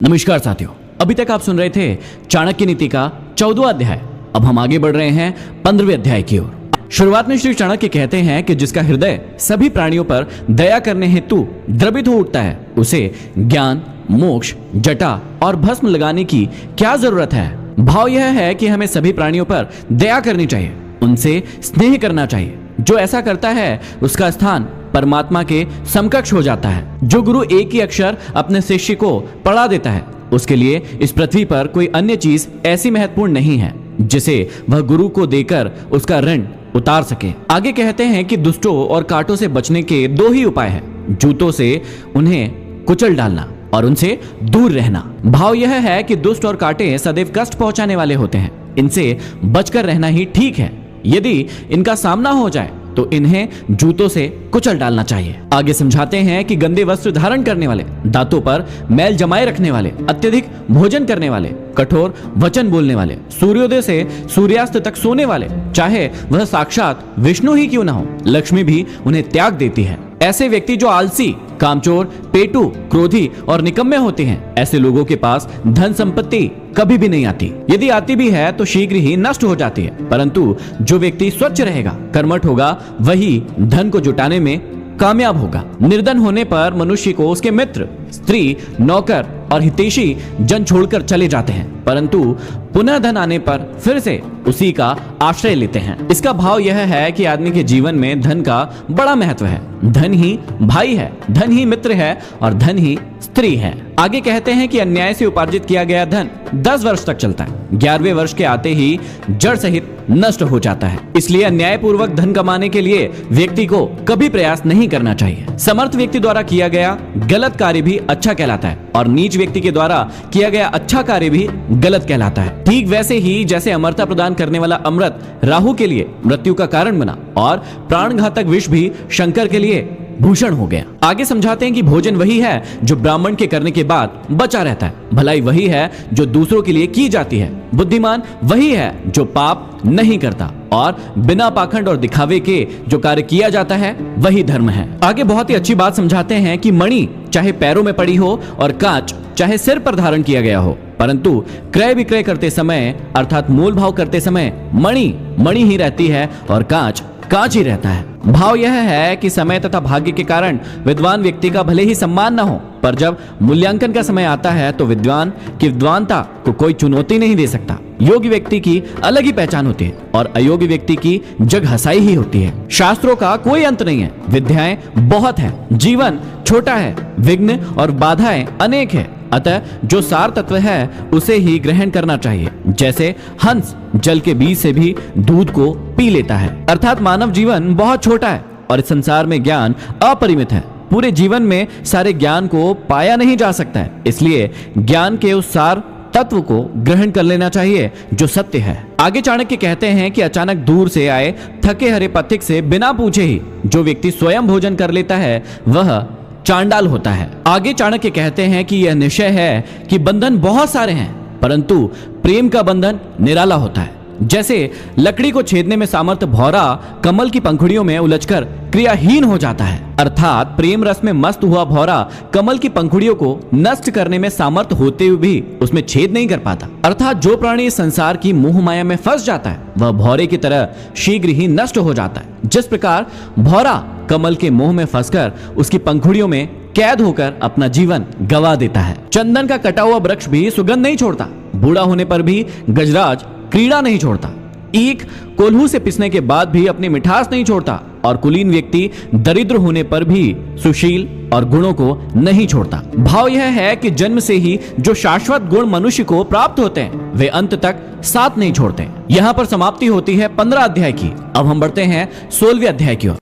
नमस्कार साथियों, अभी तक आप सुन रहे थे चाणक्य नीति का 14वां अध्याय। अब हम आगे बढ़ रहे हैं 15वें अध्याय की ओर। शुरुआत में श्री चाणक्य कहते हैं कि जिसका हृदय सभी प्राणियों पर दया करने हेतु द्रवित हो उठता है, उसे ज्ञान, मोक्ष, जटा और भस्म लगाने की क्या जरूरत है। भाव यह है कि हमें सभी प्राणियों पर दया करनी चाहिए, उनसे स्नेह करना चाहिए। जो ऐसा करता है उसका स्थान परमात्मा के समकक्ष हो जाता है। जो गुरु एक ही अक्षर अपने शिष्य को पढ़ा देता है, उसके लिए इस पृथ्वी पर कोई अन्य चीज ऐसी महत्वपूर्ण नहीं है जिसे वह गुरु को देकर उसका ऋण उतार सके। आगे कहते हैं कि दुष्टों और कांटों से बचने के दो ही उपाय हैं, जूतों से उन्हें कुचल डालना और उनसे दूर रहना। भाव यह है कि दुष्ट और कांटे सदैव कष्ट पहुंचाने वाले होते हैं, इनसे बचकर रहना ही ठीक है। यदि इनका सामना हो जाए तो इन्हें जूतों से कुचल डालना चाहिए। आगे समझाते हैं कि गंदे वस्त्र धारण करने वाले, दांतों पर मैल जमाए रखने वाले, अत्यधिक भोजन करने वाले, कठोर वचन बोलने वाले, सूर्योदय से सूर्यास्त तक सोने वाले, चाहे वह साक्षात विष्णु ही क्यों न हो, लक्ष्मी भी उन्हें त्याग देती है। ऐसे व्यक्ति जो आलसी, कामचोर, पेटू, क्रोधी और निकम्मे होते हैं, ऐसे लोगों के पास धन संपत्ति कभी भी नहीं आती। यदि आती भी है तो शीघ्र ही नष्ट हो जाती है। परंतु जो व्यक्ति स्वच्छ रहेगा, कर्मठ होगा, वही धन को जुटाने में कामयाब होगा। निर्धन होने पर मनुष्य को उसके मित्र, स्त्री, नौकर और हितैषी जन छोड़कर चले जाते हैं, परंतु पुनः धन आने पर फिर से उसी का आश्रय लेते हैं। इसका भाव यह है कि आदमी के जीवन में धन का बड़ा महत्व है। धन ही भाई है, धन ही मित्र है और धन ही स्त्री है। आगे कहते हैं कि अन्याय से उपार्जित किया गया धन 10 वर्ष तक चलता है, 11वें वर्ष के आते ही जड़ सहित नष्ट हो जाता है। इसलिए अन्यायपूर्वक धन कमाने के लिए व्यक्ति को कभी प्रयास नहीं करना चाहिए। समर्थ व्यक्ति द्वारा किया गया गलत कार्य भी अच्छा कहलाता है और नीच व्यक्ति के द्वारा किया गया अच्छा कार्य भी गलत कहलाता है। ठीक वैसे ही जैसे अमरता प्रदान करने वाला अमृत राहु के लिए मृत्यु का कारण बना और प्राणघातक विष भी शंकर के लिए भूषण हो गया। आगे समझाते हैं कि भोजन वही है जो ब्राह्मण के करने के बाद बचा रहता है, भलाई वही है जो दूसरों के लिए की जाती है, बुद्धिमान वही है जो पाप नहीं करता और बिना पाखंड और दिखावे के जो कार्य किया जाता है वही धर्म है। आगे बहुत ही अच्छी बात समझाते हैं कि मणि चाहे पैरों में पड़ी हो और कांच चाहे सिर पर धारण किया गया हो, परंतु क्रय विक्रय करते समय अर्थात मोल भाव करते समय मणि मणि ही रहती है और कांच कांच ही रहता है। भाव यह है कि समय तथा भाग्य के कारण विद्वान व्यक्ति का भले ही सम्मान न हो, पर जब मूल्यांकन का समय आता है तो विद्वान की विद्वानता को कोई चुनौती नहीं दे सकता। योग्य व्यक्ति की अलग ही पहचान होती है और अयोग्य व्यक्ति की जग हंसाई ही होती है। शास्त्रों का कोई अंत नहीं है, विद्याएं बहुत है, जीवन छोटा है, विघ्न और बाधाएं अनेक है। अतः जो सार तत्व है उसे ही ग्रहण करना चाहिए। जैसे हंस जल के बीज से भी दूध को पी लेता है, अर्थात मानव जीवन बहुत छोटा है और इस संसार में ज्ञान अपरिमित है। पूरे जीवन में सारे ज्ञान को पाया नहीं जा सकता है, इसलिए ज्ञान के उस सार तत्व को ग्रहण कर लेना चाहिए जो सत्य है। आगे चाणक्य कहते हैं कि अचानक दूर से आए थके हरे पथिक से बिना पूछे ही जो व्यक्ति स्वयं भोजन कर लेता है वह चांडाल होता है। आगे चाणक्य कहते हैं कि यह निश्चय है कि बंधन बहुत सारे हैं, परंतु प्रेम का बंधन निराला होता है। जैसे लकड़ी को छेदने में सामर्थ्य भौरा कमल की पंखुड़ियों में उलझकर क्रियाहीन हो जाता है, अर्थात प्रेम रस में मस्त हुआ भौरा कमल की पंखुड़ियों को नष्ट करने में सामर्थ्य होते हुए भी उसमें छेद नहीं कर पाता। अर्थात जो प्राणी संसार की मोह माया में फंस जाता है वह भौरे की तरह शीघ्र ही नष्ट हो जाता है। जिस प्रकार भौरा कमल के मोह में फंसकर उसकी पंखुड़ियों में कैद होकर अपना जीवन गवा देता है। चंदन का कटा हुआ वृक्ष भी सुगंध नहीं छोड़ता, बूढ़ा होने पर भी गजराज क्रीड़ा नहीं छोड़ता, ईख कोल्हू से पिसने के बाद भी अपनी मिठास नहीं छोड़ता और कुलीन व्यक्ति दरिद्र होने पर भी सुशील और गुणों को नहीं छोड़ता। भाव यह है कि जन्म से ही जो शाश्वत गुण मनुष्य को प्राप्त होते हैं वे अंत तक साथ नहीं छोड़ते। यहाँ पर समाप्ति होती है 15 अध्याय की। अब हम बढ़ते हैं 16वें अध्याय की ओर।